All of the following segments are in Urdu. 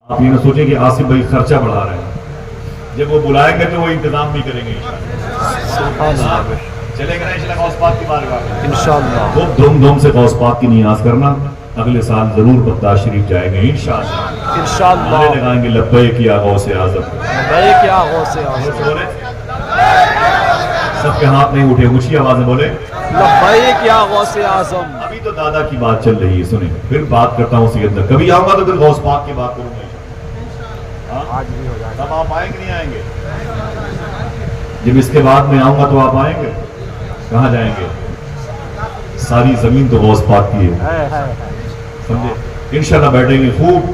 آپ یہ نہ سوچیں کہ آصف بھائی خرچہ بڑھا رہے ہیں، جب وہ بلائیں گے تو وہ انتظام بھی کریں گے انشاءاللہ۔ چلے گا انشاءاللہ غوث پاک کی بارگاہ میں انشاءاللہ خوب دھوم دھوم سے غوث پاک کی نیاز کرنا۔ اگلے سال ضرور بغداد شریف جائیں گے انشاءاللہ، نعرے لگائیں گے لبیک یا غوث اعظم، لبیک یا غوث اعظم، سب کے ہاتھ نہیں اٹھے، اونچی آواز میں بولے لبیک یا غوث اعظم۔ ابھی تو دادا کی بات چل رہی ہے، سنیں پھر بات کرتا ہوں سیدنا، کبھی آؤں گا تو پھر غوث پاک کی بات کروں گا۔ آج بھی ہو جائے تب آپ آئیں گے نہیں آئیں گے؟ جب اس کے بعد میں آؤں گا تو آپ آئیں گے؟ کہاں جائیں گے؟ ساری زمین تو غوث پاک کی ہے، سمجھے؟ انشاءاللہ بیٹھیں گے خوب،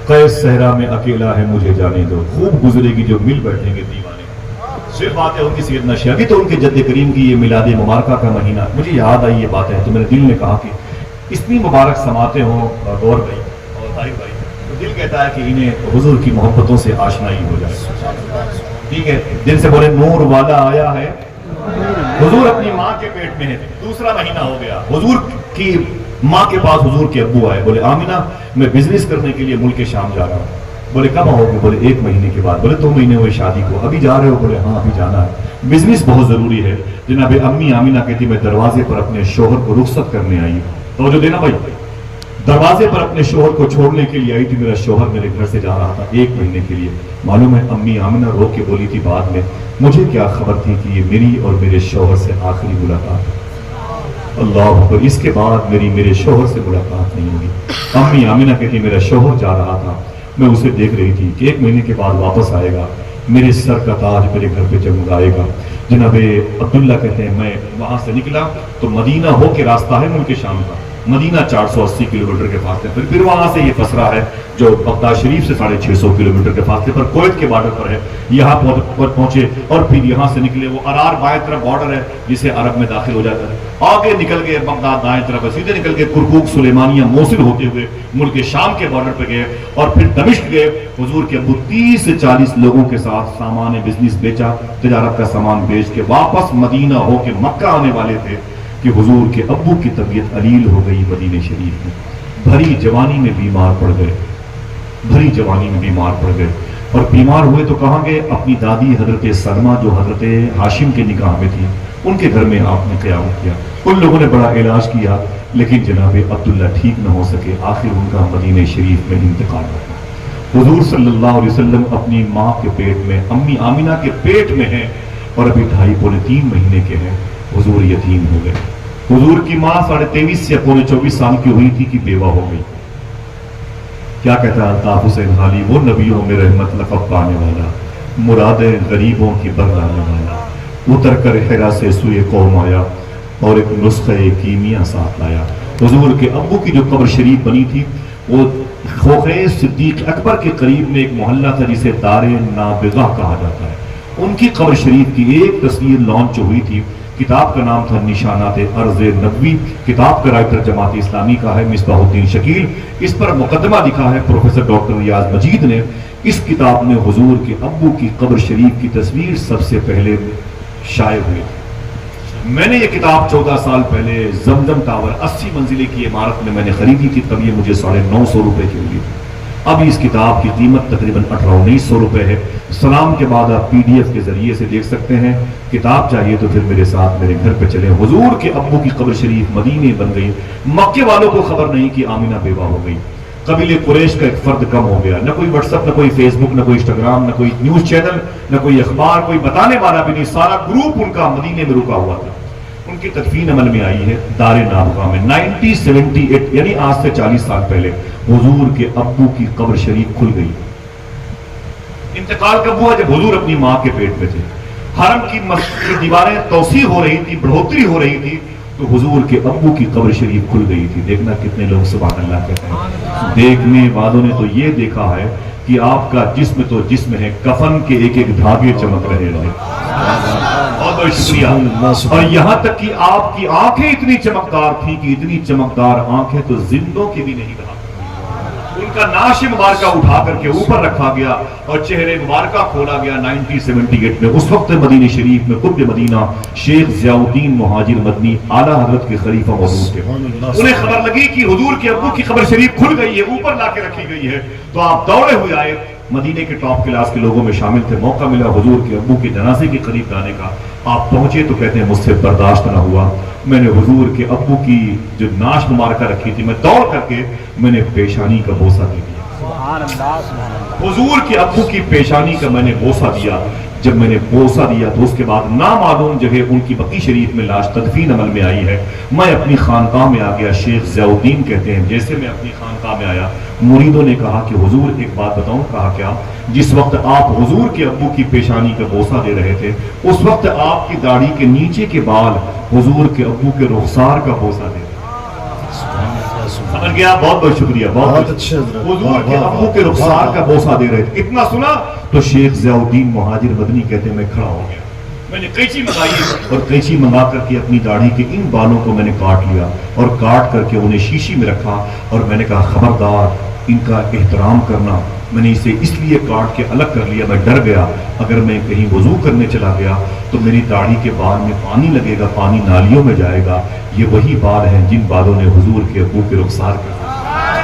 قیس صحرا میں اکیلا ہے مجھے جانے دو، خوب گزرے گی جو مل بیٹھیں گے دیوانے۔ صرف بات ہے ان کی سیدنا شیخ، ابھی تو ان کے جد کریم کی یہ میلاد مبارکہ کا مہینہ، مجھے یاد آئی یہ باتیں تو میرے دل نے کہا کہ اتنی مبارک سماعتیں ہوں غور بھائی اور طاہر بھائی، تو دل کہتا ہے کہ انہیں حضور کی محبتوں سے آشنائی ہو جائے۔ ٹھیک ہے، دل سے بولے نور والا آیا ہے، حضور اپنی ماں کے پیٹ میں ہے، دوسرا مہینہ ہو گیا، حضور کی ماں کے پاس حضور کے ابو آئے، بولے آمینہ میں بزنس کرنے کے لیے ملک شام جا رہا ہوں۔ بولے کب آؤ گے؟ بولے 1 مہینے کے بعد۔ بولے 2 مہینے ہوئے شادی کو، ابھی جا رہے ہو؟ بولے ہاں ابھی جانا ہے، بزنس بہت ضروری ہے۔ جناب امی آمینہ کہتی میں دروازے پر اپنے شوہر کو رخصت کرنے آئی ہوں، توجہ دینا بھائی، دروازے پر اپنے شوہر کو چھوڑنے کے لیے آئی تھی، میرا شوہر میرے گھر سے جا رہا تھا 1 مہینے کے لیے۔ معلوم ہے امی آمینہ رو کے بولی تھی بعد میں، مجھے کیا خبر تھی کہ یہ میری اور میرے شوہر سے آخری ملاقات ہے، اللہ اکبر، اس کے بعد میرے شوہر سے ملاقات نہیں ہوگی۔ امی آمینہ کہتی میرا شوہر جا رہا تھا، میں اسے دیکھ رہی تھی کہ 1 مہینے کے بعد واپس آئے گا، میرے سر کا تاج میرے گھر پہ جگمگائے گا۔ جناب عبداللہ کہتے ہیں میں وہاں سے نکلا تو مدینہ ہو کے راستہ ہے ملک شام کا، مدینہ 480 کلومیٹر کے فاصلے پر، پھر وہاں سے یہ بصرہ ہے جو بغداد شریف سے 650 کلومیٹر کے فاصلے پر کویت کے بارڈر پر ہے، یہاں پر پہنچے اور پھر یہاں سے نکلے، وہ ارار بائیں طرف بارڈر ہے جسے عرب میں داخل ہو جاتا ہے، آگے نکل گئے بغداد دائیں طرف سیدھے نکل کے کرکوک سلیمانیہ موصل ہوتے ہوئے ملک شام کے بارڈر پہ گئے اور پھر دمشق گئے۔ حضور کے ابو 30 سے 40 لوگوں کے ساتھ سامان بزنس بیچا، تجارت کا سامان بیچ کے واپس مدینہ ہو کے مکہ آنے والے تھے کہ حضور کے ابو کی طبیعت علیل ہو گئی مدینہ شریف میں، بھری جوانی میں بیمار پڑ گئے، بھری جوانی میں بیمار پڑ گئے، اور بیمار ہوئے تو کہاں گئے؟ اپنی دادی حضرت سلمہ جو حضرت ہاشم کے نکاح میں تھی، ان کے گھر میں آپ نے قیام کیا، ان لوگوں نے بڑا علاج کیا لیکن جناب عبداللہ ٹھیک نہ ہو سکے، آخر ان کا مدینہ شریف میں انتقال ہوا۔ حضور صلی اللہ علیہ وسلم اپنی ماں کے پیٹ میں، امی آمینہ کے پیٹ میں ہیں اور ابھی 2.5-3 مہینے کے ہیں، حضور یتیم ہو گئے۔ حضور کی ماں 23.5 یا 24 سال کی ہوئی تھی کہ بیوہ ہو گئی۔ کیا کہتا ہے الطاف حسین حالی، وہ نبیوں میں رحمت لقب پانے والا، مرادیں غریبوں کی برلانے والا، اتر کر حرا سے سوئے قوم آیا اور ایک نسخہ کیمیا ساتھ لایا۔ حضور کے ابو کی جو قبر شریف بنی تھی وہ خوخے صدیق اکبر کے قریب میں ایک محلہ تھا جسے دار نابغہ کہا جاتا ہے، ان کی قبر شریف کی ایک تصویر لانچ ہوئی تھی، کتاب کا نام تھا نشانات ارض نبوی، کتاب کا رائٹر جماعت اسلامی کا ہے مصباح الدین شکیل، اس پر مقدمہ لکھا ہے پروفیسر ڈاکٹر ریاض مجید نے۔ اس کتاب میں حضور کے ابو کی قبر شریف کی تصویر سب سے پہلے شائع ہوئی تھی۔ میں نے یہ کتاب 14 سال پہلے زمزم ٹاور 80 منزلے کی عمارت میں نے خریدی تھی، تب یہ مجھے 950 روپے کی ہوئی تھی۔ اب اس کتاب کی قیمت تقریباً 1800-1900 روپے ہے۔ سلام کے بعد آپ PDF کے ذریعے سے دیکھ سکتے ہیں، کتاب چاہیے تو پھر میرے ساتھ میرے گھر پہ چلیں۔ حضور کے ابو کی قبر شریف مدینے بن گئی، مکے والوں کو خبر نہیں کہ آمینہ بیوہ ہو گئی، قبیلے قریش کا ایک فرد کم ہو گیا، نہ کوئی واٹس ایپ، نہ کوئی فیس بک، نہ کوئی انسٹاگرام، نہ کوئی نیوز چینل، نہ کوئی اخبار، کوئی بتانے والا بھی نہیں، سارا گروپ ان کا مدینے میں رکا ہوا تھا۔ ان کی تدفین عمل میں آئی ہے دار نابغہ میں 1978، یعنی آج سے 40 سال پہلے حضور کے ابو کی قبر شریف کھل گئی۔ انتقال کب ہوا؟ جب حضور اپنی ماں کے پیٹ میں تھے، حرم کی دیواریں توسیع ہو رہی تھی، بڑھوتری ہو رہی تھی، تو حضور کے ابو کی قبر شریف کھل گئی تھی۔ دیکھنا کتنے لوگ سبحان اللہ کہتے ہیں، دیکھنے والوں نے تو یہ دیکھا ہے کہ آپ کا جسم تو جسم ہے، کفن کے ایک ایک دھاگے چمک رہے ہیں۔ بہت بہت شکریہ۔ اور یہاں تک کہ آپ کی آنکھیں اتنی چمکدار تھی کہ اتنی چمکدار آنکھیں تو زندوں کی بھی نہیں رہا، ان کا ناش مبارکہ اٹھا کر کے اوپر رکھا گیا اور چہرے مبارکہ کھولا گیا 1978 میں. اس وقت مدینہ شریف میں قطب مدینہ شیخ ضیاء الدین مہاجر مدنی اعلیٰ حضرت کے خلیفہ موجود تھے. انہیں خبر لگی کہ حضور کے ابو کی قبر شریف کھل گئی ہے, اوپر لا کے رکھی گئی ہے, تو آپ دوڑے ہوئے آئے. مدینے کے ٹاپ کلاس کے لوگوں میں شامل تھے. موقع ملا حضور کے ابو کے جنازے کے قریب جانے کا. آپ پہنچے تو کہتے ہیں مجھ سے برداشت نہ ہوا, میں نے حضور کے ابو کی جو ناش مبارکہ رکھی تھی میں دوڑ کر کے میں نے پیشانی کا بوسہ دے دیا. حضور کے ابو کی پیشانی کا میں نے بوسہ دیا. جب میں نے بوسہ دیا تو اس کے بعد نامعلوم جگہ ان کی بقی شریف میں لاش تدفین عمل میں آئی ہے. میں اپنی خانقاہ میں آ گیا. شیخ ضیاء الدین کہتے ہیں جیسے میں اپنی خانقاہ میں آیا مریدوں نے کہا کہ حضور ایک بات بتاؤں. کہا کیا؟ جس وقت آپ حضور کے ابو کی پیشانی کا بوسہ دے رہے تھے اس وقت آپ کی داڑھی کے نیچے کے بال حضور کے ابو کے رخسار کا بوسہ دے. سمجھ گیا؟ بہت بہت شکریہ. بہت اچھے. حضور کے ابو کے رخسار کا بوسہ دے رہے تھے. اتنا سنا تو شیخ ضیاء الدین مہاجر مدنی کہتے ہیں میں کھڑا ہو گیا. میں نے قینچی منگائی اور قینچی منگا کر کے اپنی داڑھی کے ان بالوں کو میں نے کاٹ لیا اور کاٹ کر کے انہیں شیشی میں رکھا اور میں نے کہا خبردار ان کا احترام کرنا. میں نے اسے اس لیے کاٹ کے الگ کر لیا, میں ڈر گیا اگر میں کہیں وضو کرنے چلا گیا تو میری داڑھی کے بال میں پانی لگے گا, پانی نالیوں میں جائے گا. یہ وہی بال ہیں جن بالوں نے حضور کے ابو کے رخسار کر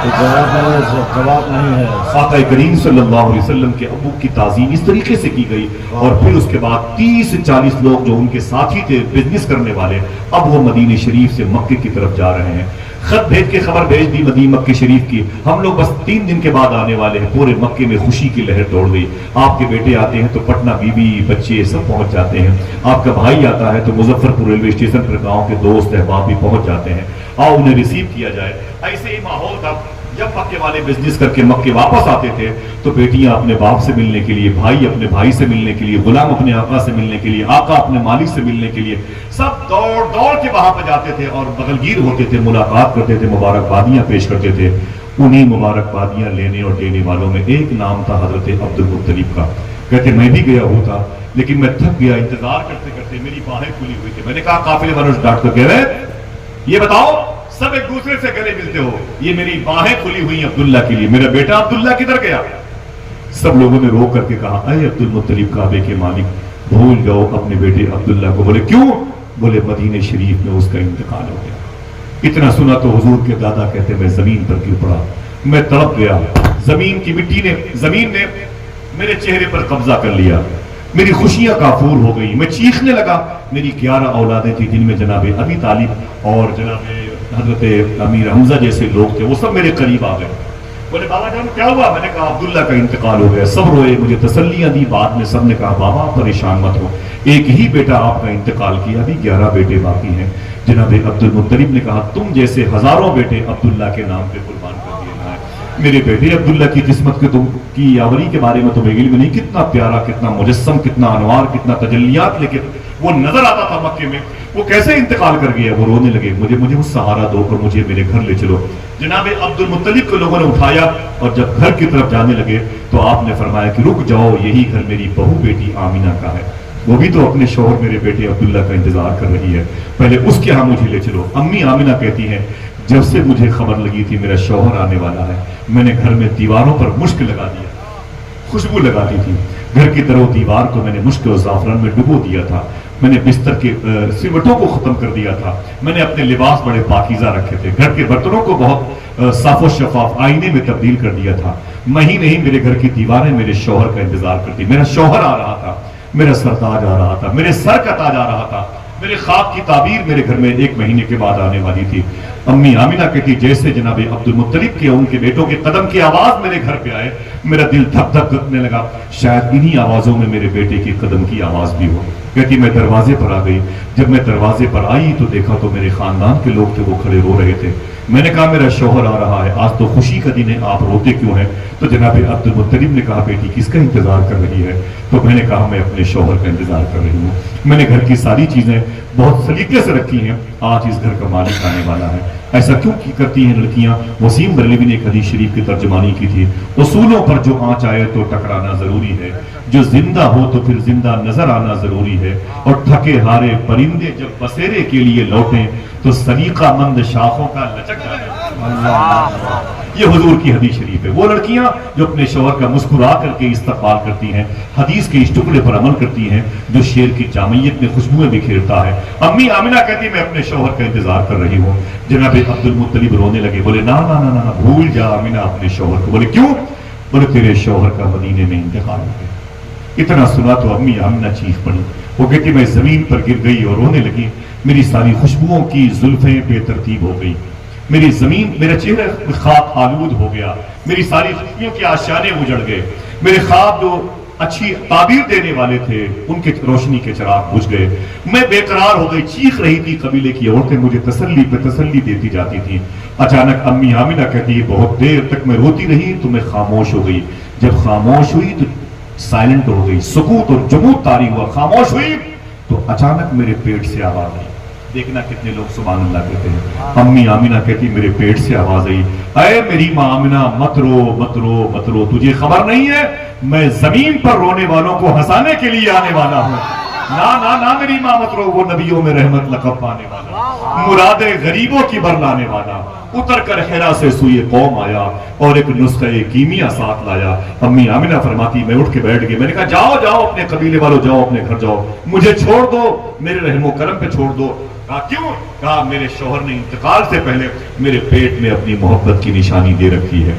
جواب نہیں ہے. آقا کریم صلی اللہ علیہ وسلم کے ابو کی تعظیم اس طریقے سے کی گئی. اور پھر اس کے بعد 30 سے 40 لوگ جو ان کے ساتھی تھے بزنس کرنے والے, اب وہ مدینہ شریف سے مکے کی طرف جا رہے ہیں. خط بھیج کے خبر بھیج دی مدینہ مکے شریف کی, ہم لوگ بس 3 دن کے بعد آنے والے ہیں. پورے مکے میں خوشی کی لہر دوڑ گئی. آپ کے بیٹے آتے ہیں تو پٹنہ بیوی بچے سب پہنچ جاتے ہیں. آپ کا بھائی آتا ہے تو مظفر پور ریلوے اسٹیشن پر گاؤں کے دوست احباب بھی پہنچ جاتے ہیں. آؤ انہیں ریسیو کیا جائے. ایسے ہی ماحول تھا. جب مکے والے بزنس کر کے مکے واپس آتے تھے تو بیٹیاں اپنے باپ سے ملنے کے لیے, بھائی اپنے بھائی سے ملنے کے لیے, غلام اپنے آقا سے ملنے کے لیے, آقا اپنے مالک سے ملنے کے لیے سب دوڑ دوڑ کے وہاں پہ جاتے تھے اور بغلگیر ہوتے تھے, ملاقات کرتے تھے, مبارکبادیاں پیش کرتے تھے. انہیں مبارکبادیاں لینے اور دینے والوں میں ایک نام تھا حضرت عبد المطلب کا. کہتے میں بھی گیا ہوتا لیکن میں تھک گیا, انتظار کرتے کرتے میری باہیں کھلی ہوئی تھی. میں نے کہا قافلے والوں سے ڈانٹ کر کہہ رہے یہ بتاؤ سب ایک دوسرے سے گلے ملتے ہو, یہ میری باہیں کھلی ہوئی ہیں عبداللہ کے لیے, میرا بیٹا عبداللہ کدھر گیا؟ سب لوگوں نے رو کر کے کہا اے عبد المطلب کعبے کے مالک بھول جاؤ اپنے بیٹے عبداللہ کو. بولے کیوں؟ بولے مدینہ شریف میں اس کا انتقال ہو گیا. اتنا سنا تو حضور کے دادا کہتے میں زمین پر گر پڑا, میں تڑپ گیا. زمین کی مٹی نے, زمین نے میرے چہرے پر قبضہ کر لیا. میری خوشیاں کافور ہو گئی. میں چیخنے لگا. میری 11 اولادیں تھیں جن میں جناب ابی طالب اور جناب حضرت امیر حمزہ جیسے لوگ تھے, وہ سب میرے قریب آ گئے. بولے بابا جان کیا ہوا؟ میں نے کہا عبداللہ کا انتقال ہو گیا. سب روئے, مجھے تسلیاں دی. بعد میں سب نے کہا بابا پریشان مت ہو, ایک ہی بیٹا آپ کا انتقال کیا, ابھی 11 بیٹے باقی ہیں. جناب عبد المطلب نے کہا تم جیسے ہزاروں بیٹے عبداللہ کے نام پہ قربان کر دیے جائیں. میرے بیٹے عبداللہ کی قسمت کے تم کی یاوری کے بارے میں تمہیں علم نہیں, کتنا پیارا, کتنا مجسم, کتنا انوار, کتنا تجلیات, لیکن وہ نظر آتا تھا مکے میں. وہ کیسے انتقال کر گیا؟ وہ رونے لگے. مجھے وہ سہارا دو اور مجھے میرے گھر لے چلو. جناب عبد المطلب کو لوگوں نے اٹھایا اور جب گھر کی طرف جانے لگے تو آپ نے فرمایا کہ رک جاؤ, یہی گھر میری بہو بیٹی آمینہ کا ہے. وہ بھی تو اپنے شوہر میرے بیٹے عبداللہ کا انتظار کر رہی ہے, پہلے اس کے ہاں مجھے لے چلو. امی آمینہ کہتی ہیں جب سے مجھے خبر لگی تھی میرا شوہر آنے والا ہے, میں نے گھر میں دیواروں پر مشک لگا دیا, خوشبو لگاتی تھی. گھر کی طرف دیوار کو میں نے مشک اور زعفران میں ڈبو دیا تھا. میں نے بستر کے سمٹوں کو ختم کر دیا تھا. میں نے اپنے لباس بڑے پاکیزہ رکھے تھے. گھر کے برتنوں کو بہت صاف و شفاف آئینے میں تبدیل کر دیا تھا. میں ہی نہیں, میرے گھر کی دیواریں میرے شوہر کا انتظار کرتی. میرا شوہر آ رہا تھا, میرا سرتاج آ رہا تھا, میرے سر کا تاج آ رہا تھا. میرے خواب کی تعبیر میرے گھر میں 1 مہینے کے بعد آنے والی تھی. امی آمینہ کہتی جیسے جناب عبد المطلب کے ان کے بیٹوں کے قدم کی آواز میرے گھر پہ آئے, میرا دل دھک دھک کرنے لگا. شاید انہی آوازوں میں میرے بیٹے کے قدم کی آواز بھی ہو. کہتی میں دروازے پر آ گئی. جب میں دروازے پر آئی تو دیکھا تو میرے خاندان کے لوگ تھے, وہ کھڑے رو رہے تھے. میں نے کہا میرا شوہر آ رہا ہے, آج تو خوشی کا دن ہے, آپ روتے کیوں ہیں؟ تو جناب عبد المطلب نے کہا بیٹی کس کا انتظار کر رہی ہے؟ تو میں نے کہا میں اپنے شوہر کا انتظار کر رہی ہوں. میں نے گھر کی ساری چیزیں بہت سلیقے سے رکھی ہیں, آج اس گھر کا مالک آنے والا ہے. ایسا کیوں کی کرتی ہیں لڑکیاں؟ وسیم بریلوی نے ایک حدیث شریف کی ترجمانی کی تھی, اصولوں پر جو آنچ آئے تو ٹکرانا ضروری ہے, جو زندہ ہو تو پھر زندہ نظر آنا ضروری ہے, اور تھکے ہارے پرندے جب بسیرے کے لیے لوٹیں تو سلیقہ مند شاخوں کا لچک جائے. یہ حضور کی حدیث شریف ہے. وہ لڑکیاں جو اپنے شوہر کا مسکرا کر کے استقبال کرتی ہیں, حدیث کے اس ٹکڑے پر عمل کرتی ہیں جو شعر کی جامعیت میں خوشبوئیں بکھیرتا ہے. امی آمنہ کہتی میں اپنے شوہر کا انتظار کر رہی ہوں. جناب عبد المطلب رونے لگے, بولے نا نا نا نا بھول جا آمنہ اپنے شوہر کو. بولے کیوں؟ بولے تیرے شوہر کا مدینے میں انتقال ہو گیا. اتنا سنا تو امی آمنہ چیخ پڑی. وہ کہتی میں زمین پر گر گئی اور رونے لگی. میری ساری خوشبوؤں کی زلفیں بے ترتیب ہو گئی. میری زمین, میرا چہرہ خاک آلود ہو گیا. میری ساری خوشبوؤں کے آشیانے اجڑ گئے. میرے خواب جو اچھی تعبیر دینے والے تھے ان کے روشنی کے چراغ بجھ گئے. میں بے قرار ہو گئی. چیخ رہی تھی. قبیلے کی عورتیں مجھے تسلی پہ تسلی دیتی جاتی تھی. اچانک امی آمنہ کہتی ہے بہت دیر تک میں روتی رہی تو میں خاموش ہو گئی. جب خاموش ہوئی تو سائلنٹ ہو گئی, سکوت اور جمود طاری ہوا. خاموش ہوئی تو اچانک میرے پیٹ سے آواز آئی. دیکھنا کتنے لوگ سبحان اللہ کہتے ہیں. امی آمنہ کہتی میرے پیٹ سے آواز آئی, اے میری ماں آمنہ مت رو مت رو مت رو, تجھے خبر نہیں ہے میں زمین پر رونے والوں کو ہنسانے کے لیے آنے والا ہوں. نا نا نا میری ماں مت رو, وہ نبیوں میں رحمت لقب پانے والا, مرادیں غریبوں کی برلانے والا. اتر کر حرا سے سوئے قوم آیا اور ایک نسخہ کیمیا ساتھ لایا. امی آمنہ فرماتی میں اٹھ کے بیٹھ گئی. میں نے کہا جاؤ جاؤ اپنے قبیلے والوں, جاؤ اپنے گھر جاؤ, مجھے چھوڑ دو, میرے رحم و کرم پہ چھوڑ دو. کہا کیوں؟ کہا میرے شوہر نے انتقال سے پہلے میرے پیٹ میں اپنی محبت کی نشانی دے رکھی ہے.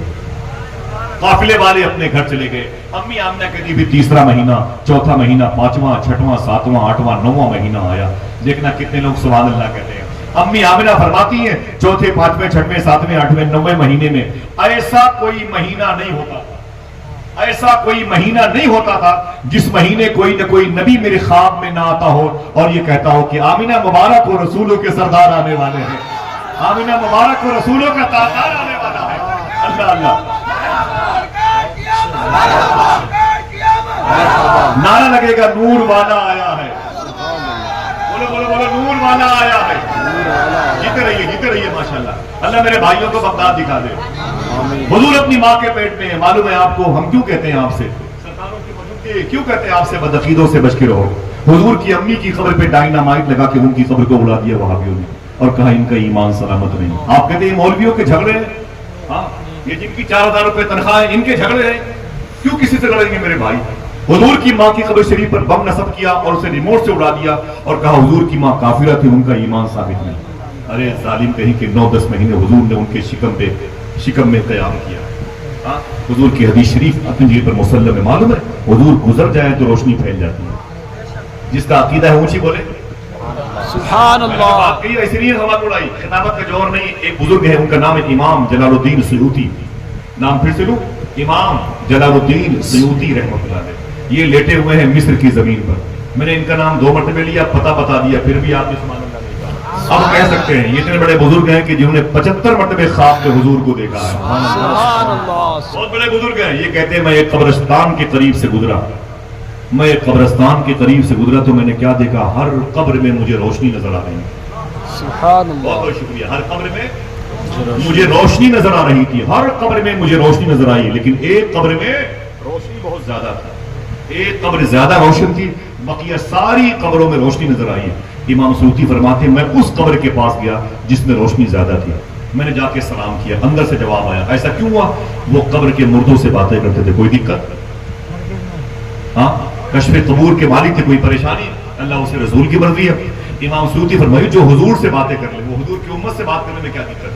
قافلے والے اپنے گھر چلے گئے. امی آمنہ کہتی بھی تیسرا مہینہ, چوتھا مہینہ, پانچواں, چھٹواں, ساتواں, آٹھواں, نواں مہینہ آیا. دیکھنا کتنے لوگ سبحان اللہ کہتے ہیں. امی آمنہ فرماتی ہیں چوتھے, پانچویں, چھٹویں, ساتویں, آٹھویں, نویں مہینے میں ایسا کوئی مہینہ نہیں ہوتا, ایسا کوئی مہینہ نہیں ہوتا تھا جس مہینے کوئی نہ کوئی نبی میرے خواب میں نہ آتا ہو اور یہ کہتا ہو کہ آمنہ مبارک ہو, رسولوں کے سردار آنے والے ہیں. آمنہ مبارک ہو, رسولوں کا تاجدار آنے والا ہے. اللہ اللہ نعرہ لگے گا نور والا آیا ہے. بولو بولو بولو نور والا آیا ہے. جیتے رہیے ماشاءاللہ. اللہ میرے بھائیوں کو بغداد دکھا دے. حضور اپنی ماں کے پیٹ میں. معلوم ہے آپ کو ہم کیوں کہتے ہیں آپ سے سرکاروں کی موجودگی کیوں کہتے ہیں آپ سے بدعقیدوں سے بچ کے رہو. حضور کی امی کی قبر پہ ڈائنامائٹ لگا کے ان کی قبر کو اڑا دیا وہابیوں نے اور کہا ان کا ایمان سلامت نہیں. آپ کہتے ہیں مولویوں کے جھگڑے ہیں, ہاں یہ جن کی 4000 روپے تنخواہ ہے ان کے جھگڑے ہیں. کیوں کسی سے لڑیں گے میرے بھائی؟ حضور کی ماں کی قبر شریف پر بم نصب کیا اور اسے ریموٹ سے اڑا دیا اور کہا حضور کی ماں کافرہ تھی, ان کا ایمان ثابت نہیں. ارے ظالم کہیں کہ 9-10 مہینے حضور نے ان کے شکم میں قیام کیا. ہاں حضور کی حدیث شریف اپنی جگہ پر مسلم ہے. معلوم ہے حضور گزر جائے تو روشنی پھیل جاتی ہے. جس کا عقیدہ ہے اونچی بولے سبحان اللہ. بات کہی ایسی نہیں ہے ہوا اڑائی, خطابت کا جوہر نہیں. ایک بزرگ ہے ان کا نام ہے امام جلال الدین سیوطی. نام پھر سے لوں, امام جلال الدین سیوطی رحمۃ اللہ علیہ. یہ لیٹے ہوئے ہیں مصر کی زمین پر. میں نے ان کا نام 2 مرتبہ لیا, پتہ بتا دیا, پھر بھی آپ نے سبحان اللہ نہیں کہا. اب کہہ سکتے ہیں یہ اتنے بڑے بزرگ ہیں کہ جنہوں نے 75 مرتبہ خواب میں حضور کو دیکھا ہے. سبحان اللہ. بہت بڑے بزرگ ہیں. یہ کہتے ہیں میں ایک قبرستان کے قریب سے گزرا, میں ایک قبرستان کے قریب سے گزرا تو میں نے کیا دیکھا, ہر قبر میں مجھے روشنی نظر آ رہی ہے. سبحان اللہ. بہت بہت شکریہ. ہر قبر میں مجھے روشنی نظر آ رہی تھی, ہر قبر میں مجھے روشنی نظر آئی, لیکن ایک قبر میں روشنی بہت زیادہ تھی. ایک قبر زیادہ روشن تھی, بقیہ ساری قبروں میں روشنی نظر آئی. امام سیوطی فرماتے ہیں میں اس قبر کے پاس گیا جس میں روشنی زیادہ تھی. میں نے جا کے سلام کیا, اندر سے جواب آیا. ایسا کیوں ہوا؟ وہ قبر کے مردوں سے باتیں کرتے تھے. کوئی دقت؟ ہاں کشف قبور کے مالک تھے, کوئی پریشانی؟ اللہ اسے رسول کی مرضی ہے. امام سیوطی فرمائے جو حضور سے باتیں کر لے, وہ حضور کی امت سے بات کرنے میں کیا دقت ہے؟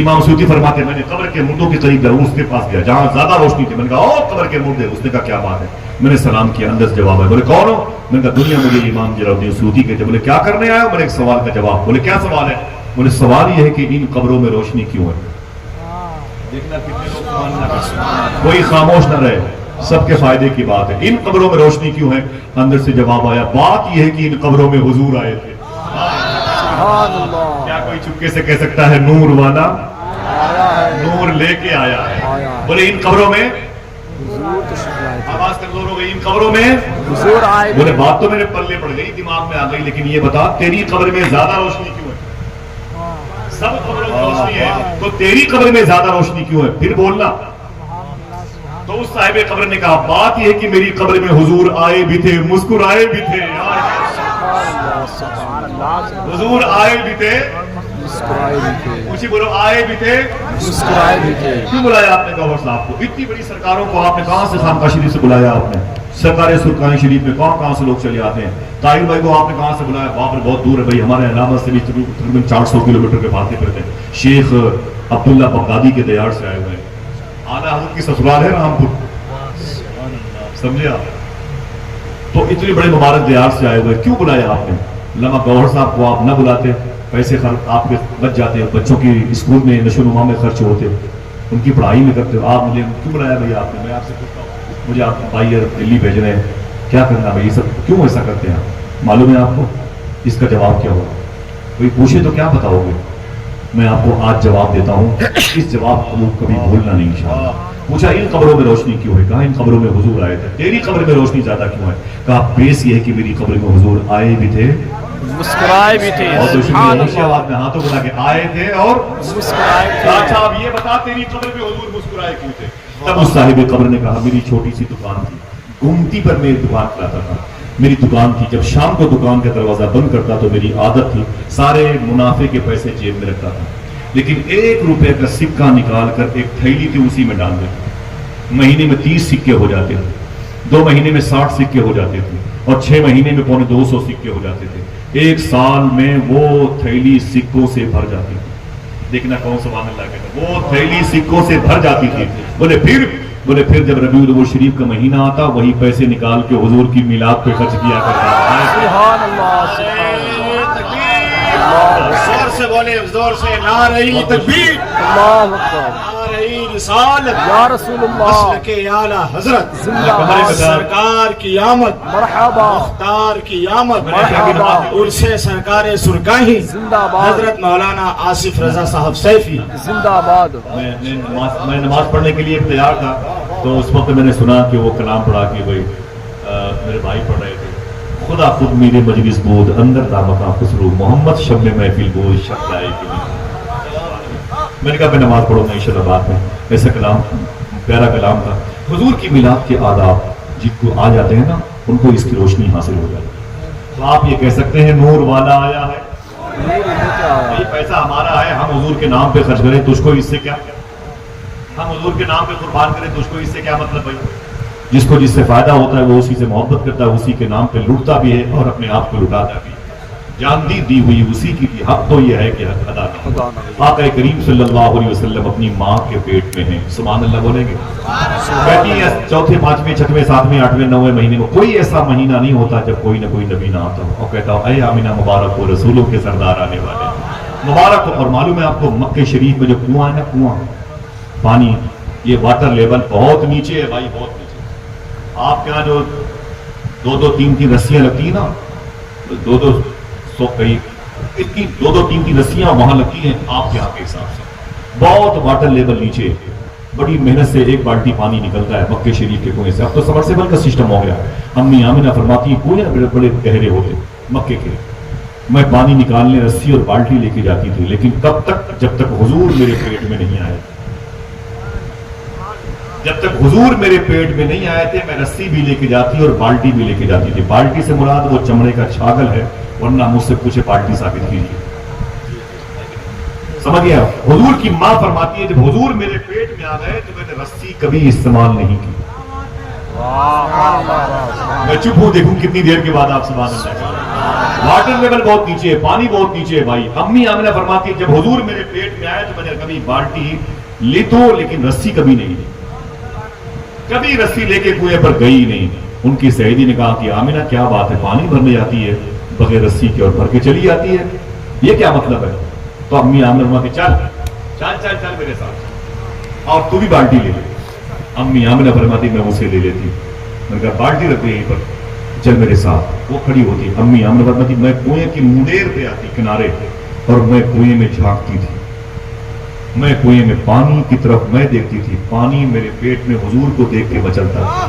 امام سیوطی فرماتے ہیں میں نے قبر کے مردوں کے قریب گیا, اس کے پاس گیا جہاں زیادہ روشنی تھی. میں نے کہا او قبر کے مردے. اس نے کہا کیا بات ہے؟ میں نے سلام کیا, اندر سے جواب ہے. بولے کون ہو؟ میں نے کہا دنیا مجھے امام جلال الدین سیوطی کہتے. بولے کیا کرنے آئے ہو؟ میں نے ایک سوال کا جواب. بولے کیا سوال ہے؟ بولے سوال یہ ہے کہ ان قبروں میں روشنی کیوں ہے. دیکھنا کتنے لوگ سبحان اللہ. کوئی خاموش نہ رہے, سب کے فائدے کی بات ہے. ان قبروں میں روشنی کیوں ہے؟ اندر سے جواب آیا بات یہ ہے کہ ان قبروں میں حضور آئے تھے. سبحان اللہ. کیا کوئی چپکے سے کہہ سکتا ہے نور والا نور لے کے آیا ہے؟ بولے ان قبروں میں آواز کمزور ہو گئی. ان قبروں میں حضور آئے. بولے بات تو میرے پلے پڑ گئی, دماغ میں آ گئی, لیکن یہ بتا تیری قبر میں زیادہ روشنی کیوں ہے؟ سب قبروں میں روشنی ہے تو تیری قبر میں زیادہ روشنی کیوں ہے؟ پھر بولنا. تو اس صاحب قبر نے کہا بات یہ ہے کہ میری قبر میں حضور آئے بھی تھے, مسکرائے بھی تھے. حضور آئے بھی تھے, مسکرائے بھی تھے اسی بولو آئے بھی تھے مسکرائے بھی تھے کیوں بلایا آپ نے گوہر صاحب کو؟ اتنی بڑی سرکاروں کو آپ نے کہاں سے خانقاہ شریف سے بلایا؟ آپ نے سرکار سرکاری شریف میں کہاں سے لوگ چلے آتے ہیں؟ طاہر بھائی کو آپ نے کہاں سے بلایا؟ وہاں پر بہت دور ہے بھائی، ہمارے علامہ سے بھی تقریباً 400 کلومیٹر کے بھاگتے پھرتے ہیں۔ شیخ عبداللہ بغدادی کے دیار سے آئے ہوئے ہیں، اعلیٰ حضرت کی سسرال ہے رامپور، سمجھے آپ؟ تو اتنے بڑے مبارک دیار سے آئے ہوئے، کیوں بلایا آپ نے؟ علامہ گوہر صاحب کو آپ نہ بلاتے، پیسے آپ کے بچ جاتے، بچوں کی اسکول میں نشو و نما میں خرچ ہوتے، ان کی پڑھائی میں کرتے ہو، آپ مجھے کیوں بلایا بھائی آپ نے؟ میں آپ سے پوچھتا ہوں، مجھے آپ بھائی دلی بھیج رہے ہیں، کیا کرنا بھائی؟ یہ سب کیوں ایسا کرتے ہیں؟ معلوم ہے آپ کو اس کا جواب کیا ہوگا؟ کوئی پوچھے تو کیا بتاؤ گے؟ میں آپ کو آج جواب دیتا ہوں، اس جواب کو کبھی بھولنا نہیں انشاءاللہ۔ پوچھا ان قبروں میں روشنی کیوں ہے؟ کہا ان قبروں میں حضور آئے تھے۔ تیری قبر میں روشنی زیادہ کیوں ہے؟ کہا بیس یہ ہے کہ میری قبر میں حضور آئے بھی تھے مسکرائے بھی تھے، اور سبحان اللہ، آپ نے ہاتھوں بنا کے آئے تھے اور مسکرائے تھے۔ اچھا اب یہ بتا تیری قبر میں حضور مسکرائے کیوں تھے؟ تب اس صاحب قبر نے کہا میری چھوٹی سی دکان تھی، گمٹی پر میں دکان چلاتا تھا، میری دکان تھی، جب شام کو دکان کا دروازہ بند کرتا تو میری عادت تھی سارے منافع کے پیسے جیب میں رکھتا تھا، لیکن 1 روپے کا سکہ نکال کر ایک تھیلی تھی اسی میں ڈال دیتا، مہینے میں 30 سکے ہو جاتے تھے، 2 مہینے میں 60 سکے ہو جاتے تھے، اور 6 مہینے میں 250 سکے ہو جاتے تھے، 1 سال میں وہ تھیلی سکوں سے بھر جاتی تھی۔ دیکھنا کون سبحان اللہ کہتا، وہ تھیلی سکوں سے بھر جاتی تھی۔ بولے پھر جب ربیع الاول شریف کا مہینہ آتا وہی پیسے نکال کے حضور کی میلاد پہ خرچ کیا کرتا۔ سبحان اللہ، سبحان اللہ، زور سے بولے، زور سے نعرہ تکبیر، اللہ اکبر، نعرہ رسالت، یا رسول اللہ، مسلک اعلیٰ حضرت، زندہ باد، سرکار کی آمد، مرحبا، مختار کی آمد، مرحبا، عرص سرکار سرکاہی زندہ باد، حضرت مولانا آصف رضا صاحب سیفی۔ زندہ باد۔ میں نماز پڑھنے کے لیے تیار تھا تو اس وقت میں نے سنا کہ وہ کلام پڑھا کہ بھائی میرے بھائی پڑھ رہے تھے، خدا خود میرے مجلس بود اندر دامکاں خسرو محمد شب میں محفل بود شب جائے کی۔ میں نے کہا میں نماز پڑھوں گا انشاءاللہ بعد میں۔ ایسا کلام پیارا کلام تھا۔ حضور کی میلاد کے آداب جن کو آ جاتے ہیں نا ان کو اس کی روشنی حاصل ہو جاتی ہے۔ تو آپ یہ کہہ سکتے ہیں نور والا آیا ہے، یہ پیسہ ہمارا ہے، ہم حضور کے نام پہ خرچ کریں تو اس کو اس سے کیا؟ ہم حضور کے نام پہ قربان کریں تو اس کو اس سے کیا مطلب بھائی؟ جس کو جس سے فائدہ ہوتا ہے وہ اسی سے محبت کرتا ہے، اسی کے نام پہ لوٹتا بھی ہے اور اپنے آپ کو لٹاتا بھی ہے۔ جان دی ہوئی اسی کی تھی، حق تو یہ ہے کہ حق ادا کرو۔ آقا کریم صلی اللہ علیہ وسلم اپنی ماں کے پیٹ میں ہیں، سبحان اللہ بولیں گے؟ کہتی ہے 4، 5، 6، 7، 8، 9 مہینے میں کوئی ایسا مہینہ نہیں ہوتا جب کوئی نہ کوئی نبی نہ آتا ہو، اور کہتا ہو اے آمینہ مبارک ہو رسولوں کے سردار آنے والے مبارک ہو۔ اور معلوم ہے آپ کو مکہ شریف میں جو کنواں ہے نا، کنواں پانی، یہ واٹر لیول بہت نیچے ہے بھائی، بہت نیچے۔ آپ کے یہاں جو 2-2، 3-3 رسیاں لگتی ہیں نا، 2-2 100 کئی اتنی 2-2، 3-3 رسیاں وہاں لگتی ہیں آپ کے یہاں کے حساب سے، بہت واٹر لیول نیچے، بڑی محنت سے 1 بالٹی پانی نکلتا ہے مکہ شریف کے کنویں سے۔ اب تو سبمرسیبل کا سسٹم ہو گیا۔ امی آمنہ فرماتی ہیں کنویں بڑے بڑے گہرے ہوتے مکے کے، میں پانی نکالنے رسی اور بالٹی لے کے جاتی تھی، لیکن کب تک؟ جب تک حضور میرے پیٹ میں نہیں آئے، جب تک حضور میرے پیٹ میں نہیں آئے تھے میں رسی بھی لے کے جاتی اور بالٹی بھی لے کے جاتی تھی۔ بالٹی سے مراد وہ چمڑے کا چھاگل ہے، ورنہ مجھ سے پوچھے بالٹی ثابت کیجیے، سمجھ گیا؟ حضور کی ماں فرماتی ہے جب حضور میرے پیٹ میں آ گئے تو میں نے رسی کبھی استعمال نہیں کی۔ میں چپ ہوں، دیکھوں کتنی دیر کے بعد آپ سبحان اللہ کہتے ہیں۔ واٹر لیول بہت نیچے ہے، پانی بہت نیچے ہے بھائی۔ امی آمنہ فرماتی ہے جب حضور میرے پیٹ میں آئے تو میں نے کبھی بالٹی لی تو لیکن رسی کبھی نہیں لی، کبھی رسی لے کے کنویں پر گئی نہیں۔ ان کی سہیلی نے کہا کہ آمنہ کیا بات ہے، پانی بھرنے جاتی ہے بغیر رسی کے اور بھر کے چلی جاتی ہے، یہ کیا مطلب ہے؟ تو امی آمنہ فرماتی چل چل چل چل میرے ساتھ اور تو بھی بالٹی لے لے۔ امی آمنہ فرماتی میں اسے لے لیتی، میں نے کہا بالٹی رکھ دے یہیں پر، چل میرے ساتھ۔ وہ کھڑی ہوتی، امی آمنہ فرماتی میں کنویں کی منڈیر پہ آتی کنارے، اور میں کنویں میں جھانکتی تھی، میں کنویں میں پانی کی طرف میں دیکھتی تھی، پانی میرے پیٹ میں حضور کو دیکھ کے مچلتا تھا۔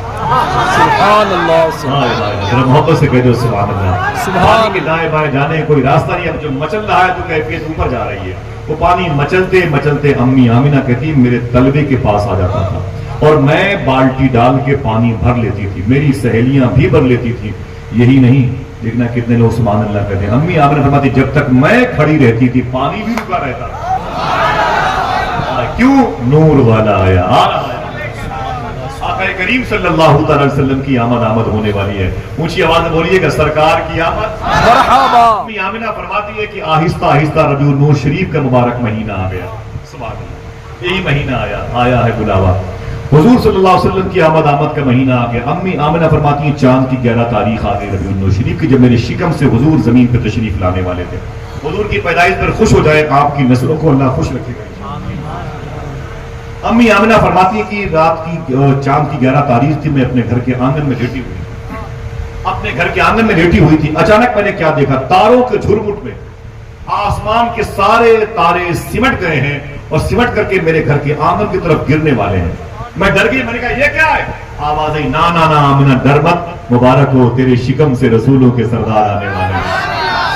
سبحان اللہ، سبحان اللہ، ذرا محبت سے کہہ دو سبحان اللہ۔ سبحان پانی کے دائیں بائیں جانے کوئی راستہ نہیں، اب جو مچل رہا ہے تو کیفیت اوپر جا رہی ہے۔ وہ پانی مچلتے مچلتے امی آمنہ کہتی میرے تلوے کے پاس آ جاتا تھا اور میں بالٹی ڈال کے پانی بھر لیتی تھی، میری سہیلیاں بھی بھر لیتی تھی۔ یہی نہیں، دیکھنا کتنے لوگ سبحان اللہ کہتے ہیں. امی آمنہ فرماتی جب تک میں کھڑی رہتی تھی پانی بھی رکا رہتا. کیوں؟ نور والا آیا. آقا کریم صلی اللہ تعالی وسلم کی آمد ہونے والی ہے. اونچی آواز میں بولیے گا سرکار کی آمد مرحبا. امی آمنہ فرماتی ہے کہ آہستہ آہستہ ربیع النور شریف کا مبارک مہینہ آ گیا. سبحان اللہ. یہی مہینہ آیا ہے بلاوا. حضور صلی اللہ علیہ وسلم کی آمد کا مہینہ آ گیا. امی آمنہ فرماتی ہیں چاند کی 11 تاریخ آ گئی ربیع النور شریف کی، جب میرے شکم سے حضور زمین پہ تشریف لانے والے تھے. حضور کی پیدائش پر خوش ہو جائے، آپ کی نسلوں کو اللہ خوش رکھے گا. امی آمنہ فرماتی ہیں کہ رات کی چاند کی 11 تاریخ تھی، میں اپنے گھر کے آنگن میں لیٹی ہوئی تھی. اچانک میں نے کیا دیکھا؟ تاروں کے جھرمٹ میں آسمان کے سارے تارے سمٹ گئے ہیں اور سمٹ کر کے میرے گھر کے آنگن کی طرف گرنے والے ہیں. میں ڈر گئی. میں نے کہا یہ کیا ہے؟ آواز آئی نا آمنہ ڈر مت، مبارک ہو تیرے شکم سے رسولوں کے سردار آنے والے ہیں.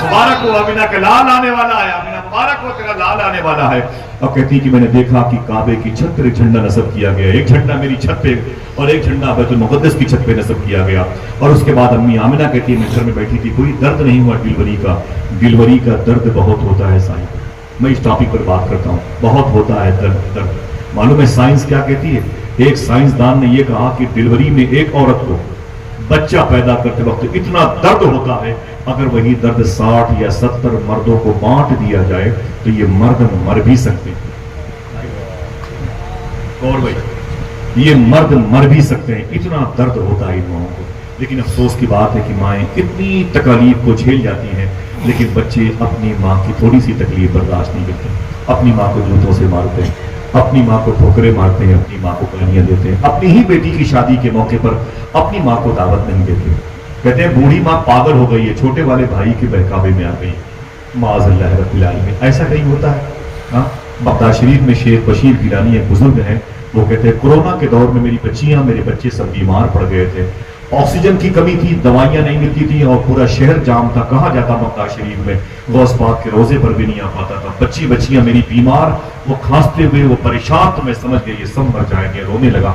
مبارک ہو آمنہ کا لال آنے والا ہے. آمنہ مبارک ہو تیرا لال آنے والا ہے. اب کہتی کہ میں نے دیکھا کہ کعبے کی چھت پر ایک جھنڈا نصب کیا گیا. ایک جھنڈا میری چھت پہ اور ایک جھنڈا بیت المقدس کی چھت پہ نصب کیا گیا. اور اس کے بعد امی آمنہ کہتی ہے میں گھر میں بیٹھی تھی، کوئی درد نہیں ہوا ڈیلیوری کا درد بہت ہوتا ہے صاحب. میں اس ٹاپک پر بات کرتا ہوں. بہت ہوتا ہے درد. معلوم ہے سائنس کیا کہتی ہے؟ ایک سائنسدان نے یہ کہا کہ ڈیلیوری میں ایک عورت کو بچہ پیدا کرتے وقت اتنا درد ہوتا ہے، اگر وہی درد 60 یا 70 مردوں کو بانٹ دیا جائے تو یہ مرد مر بھی سکتے ہیں. اور بھائی یہ مرد مر بھی سکتے ہیں، اتنا درد ہوتا ہے ان ماؤں کو. لیکن افسوس کی بات ہے کہ مائیں اتنی تکالیف کو جھیل جاتی ہیں، لیکن بچے اپنی ماں کی تھوڑی سی تکلیف برداشت نہیں کرتے. اپنی ماں کو جوتوں سے مارتے ہیں، اپنی ماں کو ٹھوکرے مارتے ہیں، اپنی ماں کو گالیاں دیتے ہیں، اپنی ہی بیٹی کی شادی کے موقع پر اپنی ماں کو دعوت نہیں دیتے. کہتے ہیں بوڑھی ماں پاگل ہو گئی ہے، چھوٹے والے بھائی کے بہکاوے میں آ گئی. معاذ اللہ رب العالمین. ایسا کہیں ہوتا ہے؟ بغداد شریف میں شیخ بشیر گیلانی ایک بزرگ ہیں، وہ کہتے ہیں کورونا کے دور میں میری بچیاں میرے بچے سب بیمار پڑ گئے تھے. آکسیجن کی کمی تھی، دوائیاں نہیں ملتی تھیں اور پورا شہر جام تھا. کہاں جاتا بغداد شریف میں؟ غوث پاک کے روزے پر بھی نہیں آ پاتا تھا. بچیاں میری بیمار، وہ کھانستے ہوئے، وہ پریشان. تو میں سمجھ گیا یہ سب مر جائیں گے، رونے لگا.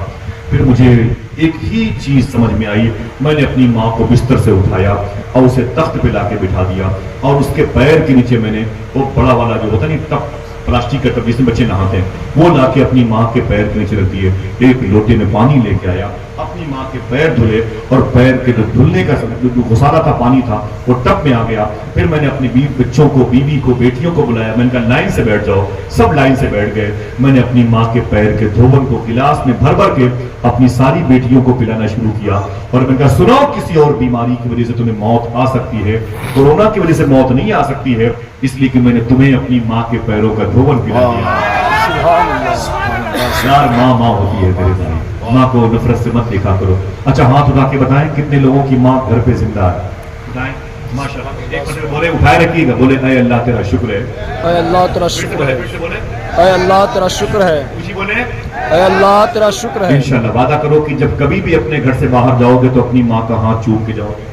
پھر مجھے ایک ہی چیز سمجھ میں آئی. میں نے اپنی ماں کو بستر سے اٹھایا اور اسے تخت پہ لا کے بٹھا دیا اور اس کے پیر کے نیچے میں نے وہ بڑا والا جو ہوتا نہیں ٹب، پلاسٹک کا ٹب جس میں بچے نہاتے ہیں، وہ لا کے اپنی ماں کے پیر کے نیچے رکھ دیے. ایک لوٹے میں پانی لے کے آیا، اپنی ماں کے پیر دھلے اور پیر کے جو دھلنے کا جو غسالہ تھا پانی تھا وہ ٹب میں آ گیا. پھر میں نے اپنی بچوں کو، بیوی کو، بیٹیوں کو بلایا. میں نے کہا لائن سے بیٹھ جاؤ. سب لائن سے بیٹھ گئے. میں نے اپنی ماں کے پیر کے دھوبن کو گلاس میں بھر بھر کے اپنی ساری بیٹیوں کو پلانا شروع کیا. اور میں نے کہا سنو، کسی اور بیماری کی وجہ سے تمہیں موت آ سکتی ہے، کورونا کی وجہ سے موت نہیں آ سکتی ہے، اس لیے کہ میں نے تمہیں اپنی ماں کے پیروں کا دھوبن پلا دیا. یار ماں ہوتی ہے میرے بھائی. ماں کو نفرت سے مت دیکھا کرو. اچھا ہاتھ اٹھا کے بتائیں کتنے لوگوں کی ماں گھر پہ زندہ ہے؟ بتائیں. ماشاءاللہ. ایک منٹ بولے، اٹھائے رکھیے گا. بولے اے اللہ تیرا شکر ہے. اے اللہ تیرا شکر ہے. بولے اے اللہ تیرا شکر ہے. بولے اے اللہ تیرا شکر ہے. انشاءاللہ وعدہ کرو کہ جب کبھی بھی اپنے گھر سے باہر جاؤ گے تو اپنی ماں کا ہاتھ چوم کے جاؤ گے.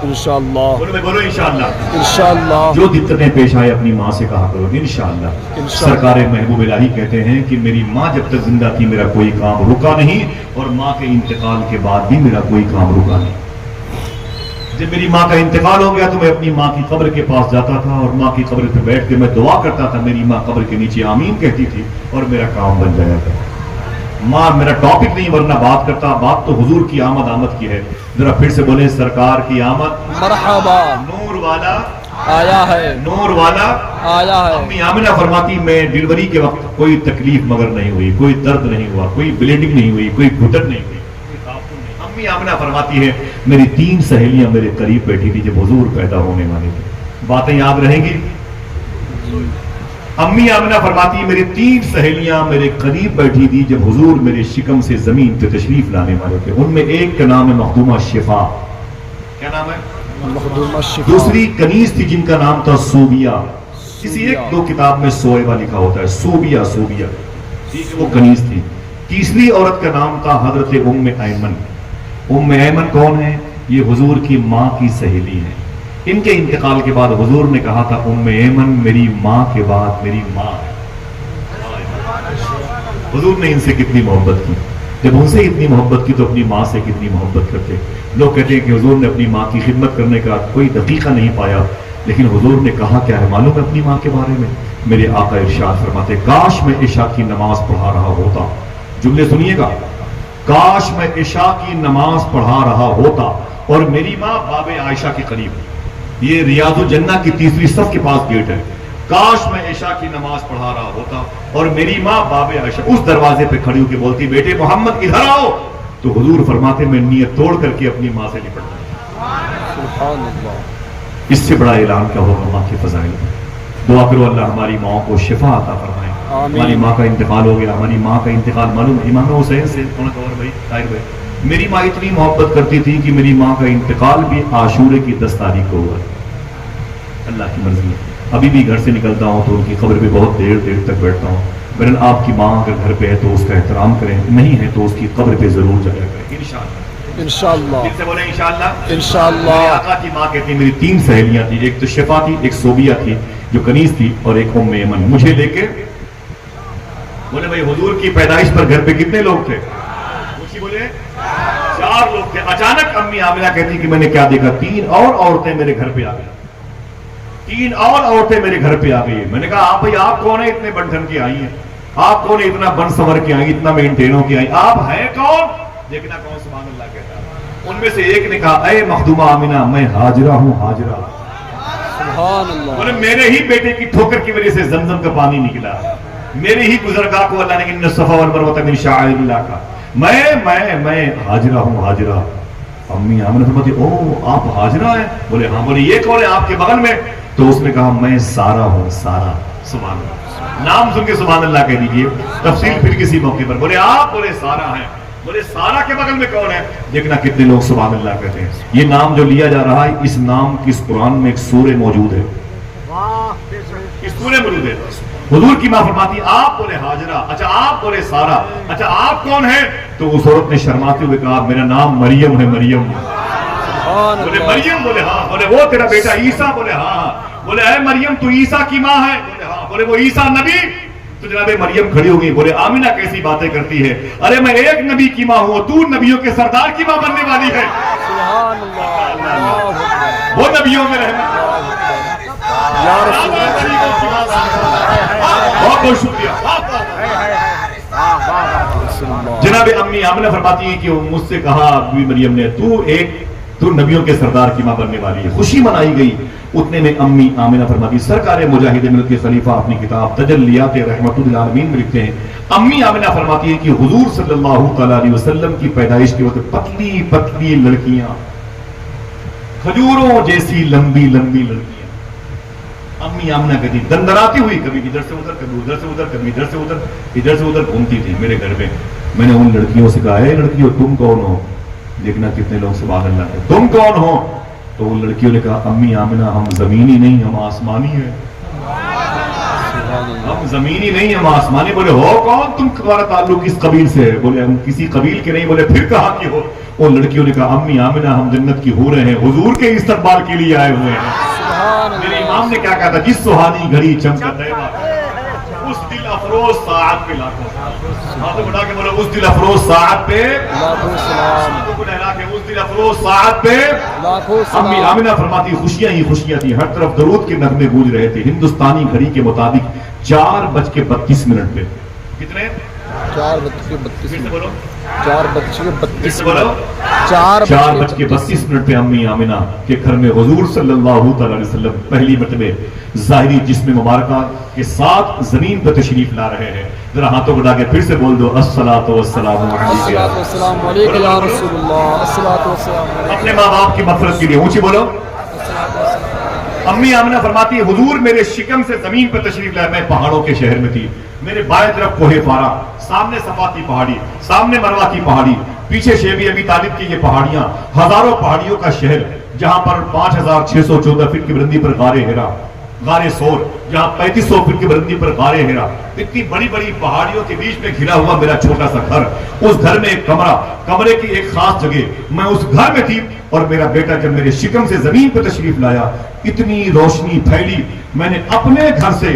انشاءاللہ. بولو انشاءاللہ. انشاءاللہ. جو دقتیں پیش آئے اپنی ماں سے کہا کرو انشاءاللہ. سرکار محبوب الہی کہتے ہیں کہ میری ماں جب تک زندہ تھی میرا کوئی کام رکا نہیں، اور ماں کے انتقال کے بعد بھی میرا کوئی کام رکا نہیں. جب میری ماں کا انتقال ہو گیا تو میں اپنی ماں کی قبر کے پاس جاتا تھا اور ماں کی قبر پہ بیٹھ کے میں دعا کرتا تھا. میری ماں قبر کے نیچے آمین کہتی تھی اور میرا کام بن جایا تھا. ماں میرا ٹاپک نہیں ورنہ بات کرتا. بات تو حضور کی آمد کی ہے. ذرا پھر سے بولیں سرکار کی آمد. مرحبا. نور والا آیا ہے. نور والا آیا ہے. امی آمنہ فرماتی میں ڈیلیوری کے وقت کوئی تکلیف مگر نہیں ہوئی، کوئی درد نہیں ہوا، کوئی بلیڈنگ نہیں ہوئی، کوئی گھٹن نہیں ہوئی. امی آمنہ فرماتی ہے میری 3 سہیلیاں میرے قریب بیٹھی تھی جب حضور پیدا ہونے والے تھے. باتیں یاد رہیں گی؟ امی آمنہ فرماتی ہے میری 3 سہیلیاں میرے قریب بیٹھی تھی جب حضور میرے شکم سے زمین پہ تشریف لانے والے تھے. ان میں ایک کا نام ہے مخدومہ شفا. کیا نام ہے؟ مخدومہ شفا. دوسری کنیز تھی جن کا نام تھا صوبیہ. کسی 1-2 کتاب میں صویبہ لکھا ہوتا ہے. صوبیہ وہ کنیز تھی. تیسری عورت کا نام تھا حضرت ام ایمن. ام ایمن کون ہے؟ یہ حضور کی ماں کی سہیلی ہے. ان کے انتقال کے بعد حضور نے کہا تھا ام ایمن میری ماں کے بعد میری ماں ہے. حضور نے ان سے کتنی محبت کی. جب ان سے اتنی محبت کی تو اپنی ماں سے کتنی محبت کرتے. لوگ کہتے ہیں کہ حضور نے اپنی ماں کی خدمت کرنے کا کوئی دقیقہ نہیں پایا، لیکن حضور نے کہا کیا ہے معلوم ہے اپنی ماں کے بارے میں؟ میرے آقا ارشاد فرماتے کاش میں عشاء کی نماز پڑھا رہا ہوتا. جملے سنیے گا، کاش میں عشاء کی نماز پڑھا رہا ہوتا اور میری ماں باب عائشہ کے قریب، یہ ریاض الجنہ کی تیسری صف کے پاس گیٹ ہے، کاش میں عشاء کی نماز پڑھا رہا ہوتا اور میری ماں باب عائشہ اس دروازے پہ کھڑی ہو کے بولتی بیٹے محمد ادھر آؤ، تو حضور فرماتے میں نیت توڑ کر کے اپنی ماں سے لپٹتا. سبحان اللہ. اس سے بڑا اعلان کیا ہوگا ماں کے فضائل میں. دعا کرو اللہ ہماری ماں کو شفا عطا فرمائے. آمین. ہماری ماں کا انتقال ہو گیا، ہماری ماں کا انتقال معلوم ہے امام حسین سے. بھائی طاہر بھائی، میری ماں اتنی محبت کرتی تھی کہ میری ماں کا انتقال بھی عاشورے کی 10 تاریخ کو ہوا. اللہ کی مرضی ہے. ابھی بھی گھر سے نکلتا ہوں تو ان کی قبر پہ بہت دیر تک بیٹھتا ہوں. بہرحال آپ کی ماں اگر گھر پہ ہے تو اس کا احترام کریں، نہیں ہے تو اس کی قبر پہ ضرور جایا کریں انشاءاللہ. انشاءاللہ. جن سے بولیں انشاءاللہ. انشاءاللہ. میرے آقا کی ماں کہتی میری 3 سہیلیاں تھی، ایک تو شفا تھی، ایک صوبیہ تھی جو کنیز تھی، اور ایک ام ایمن. مجھے لے کے بولے بھائی حضور کی پیدائش پر گھر پہ کتنے لوگ تھے؟ اسی بولے 4 لوگ تھے. اچانک امی آمنہ کہتی کہ میں نے کیا دیکھا، 3 اور عورتیں میرے گھر پہ آ گئی. 3 اور عورتیں میرے گھر پہ آ گئی. میں نے کہا آپ بھائی آپ کون ہیں اتنے بن ٹھن کے آئی ہیں، آپ کون ہیں اتنا بن سنور کے آئی، اتنا مینٹین ہو کے آئی، آپ ہیں کون؟ دیکھنا کون سبحان اللہ کہتا ہے. ان میں سے ایک نے کہا اے مخدومہ آمنہ میں ہاجرہ ہوں. ہاجرہ سبحان اللہ. بولے میرے ہی بیٹے کی ٹھوکر کی وجہ سے زمزم کا پانی نکلا، میرے ہی گزرگاہ کو اللہ نے ان الصفا والمروہ من شعائر اللہ کا. میں ہاجرہ ہوں. ہاجرہ. امی آمنہ فرماتی او آپ ہاجرہ ہیں؟ بولے ہاں. بولے یہ کون ہے آپ کے بغل میں؟ تو اس نے کہا میں سارا ہوں. سارا. سبحان اللہ. نام سن کے سبحان اللہ کہہ دیجئے، تفصیل پھر کسی موقع پر. بولے آپ؟ بولے سارا ہیں. بولے سارا کے بغل میں کون ہے؟ دیکھنا کتنے لوگ سبحان اللہ کہتے ہیں. یہ نام جو لیا جا رہا ہے اس نام کی اس قرآن میں ایک سورہ موجود ہے. اس سورہ موجود ہے. حضور کی ماں فرماتی آپ بولے ہاجرہ. اچھا آپ بولے سارا. اچھا آپ کون ہیں؟ تو اس عورت نے شرماتے ہوئے کہا میرا نام مریم ہے. مریم. بولے مریم؟ بولے ہاں. بولے وہ تیرا بیٹا عیسیٰ؟ بولے ہاں. بولے اے مریم تو عیسیٰ کی ماں ہے؟ بولے ہاں. بولے وہ عیسیٰ نبی؟ تو جناب مریم کھڑی ہو گئی. بولے آمنہ کیسی باتیں کرتی ہے، ارے میں ایک نبی کی ماں ہوں، تو نبیوں کے سردار کی ماں بننے والی ہے. سبحان اللہ. وہ نبیوں میں رحمت. یا رسول بہت بہت شکریہ. جناب امی آمنہ فرماتی ہے کہ مجھ سے کہا بی مریم نے تو نبیوں کے سردار کی ماں بننے والی ہے. خوشی منائی گئی. اتنے میں امی آمنہ فرماتی سرکار مجاہد ملت کے خلیفہ اپنی کتاب تجلیات رحمت للعالمین میں لکھتے ہیں، امی آمنہ فرماتی ہے کہ حضور صلی اللہ تعالی علیہ وسلم کی پیدائش کے وقت پتلی پتلی لڑکیاں، کھجوروں جیسی لمبی لمبی لڑکیاں. امی آمنہ کہتی دندراتی ہوئی کبھی ادھر سے ادھر، کبھی ادھر سے ادھر، کبھی ادھر سے ادھر، ادھر سے ادھر گھومتی تھی میرے گھر میں. میں نے ان لڑکیوں سے کہا اے لڑکیوں تم کون ہو؟ دیکھنا کتنے لوگ سبحان اللہ ہے. تم کون ہو؟ تو ان لڑکیوں نے کہا امی آمنہ ہم زمینی نہیں ہم آسمانی ہیں. ہم زمینی نہیں ہم آسمانی. بولے ہو کون تم، تمہارا تعلق کس قبیل سے ہے؟ بولے ہم کسی قبیل کے نہیں. بولے پھر کہا کہ ہو؟ ان لڑکیوں نے کہا امی آمنہ ہم جنت کی حوریں ہیں، حضور کے استقبال کے لیے آئے ہوئے ہیں. میرے امام نے کیا کہا تھا، جس سہانی گھڑی چمکا طیبہ اس دل افروز ساعت پہ لاکھوں ہاتھوں بڑھا کے بولو اس دل افروز ساعت پہ ہاتھوں کو لہرا کے اس دل افروز ساعت پہ. امی آمنہ فرماتی خوشیاں ہی خوشیاں تھی، ہر طرف درود کے نغمے گونج رہے تھے. ہندوستانی گھڑی کے مطابق 4:32 پہ. کتنے؟ 4:32 بولو 4:32 پہ امی آمنہ کے گھر میں حضور صلی اللہ تعالی علیہ وسلم پہلی مرتبہ ظاہری جسم مبارکہ کے ساتھ زمین پر تشریف لا رہے ہیں. ذرا ہاتھوں بڑھا کے پھر سے بول دو الصلاۃ والسلام علیک یا رسول اللہ. الصلاۃ والسلام علیک. اپنے ماں باپ کی مغفرت کے لیے اونچی بولو. امی آمنہ فرماتی ہے حضور میرے شکم سے زمین پر تشریف لائے. میں پہاڑوں کے شہر میں تھی، میرے بائیں طرف کوہ فارا، سامنے صفا کی پہاڑی، سامنے مروہ کی پہاڑی، پیچھے شیب ابی طالب کی یہ پہاڑیاں، ہزاروں پہاڑیوں کا شہر جہاں پر 5614 فٹ کی بلندی پر غار ہرا، غار سور، جہاں 3500 فٹ کی بلندی پر غار ہرا. اتنی بڑی بڑی پہاڑیوں کے بیچ میں گھرا ہوا میرا چھوٹا سا گھر. اس گھر میں ایک کمرہ، کمرے کی ایک خاص جگہ، میں اس گھر میں تھی. اور میرا بیٹا جب میرے شکم سے زمین پر تشریف لایا اتنی روشنی پھیلی، میں نے اپنے گھر سے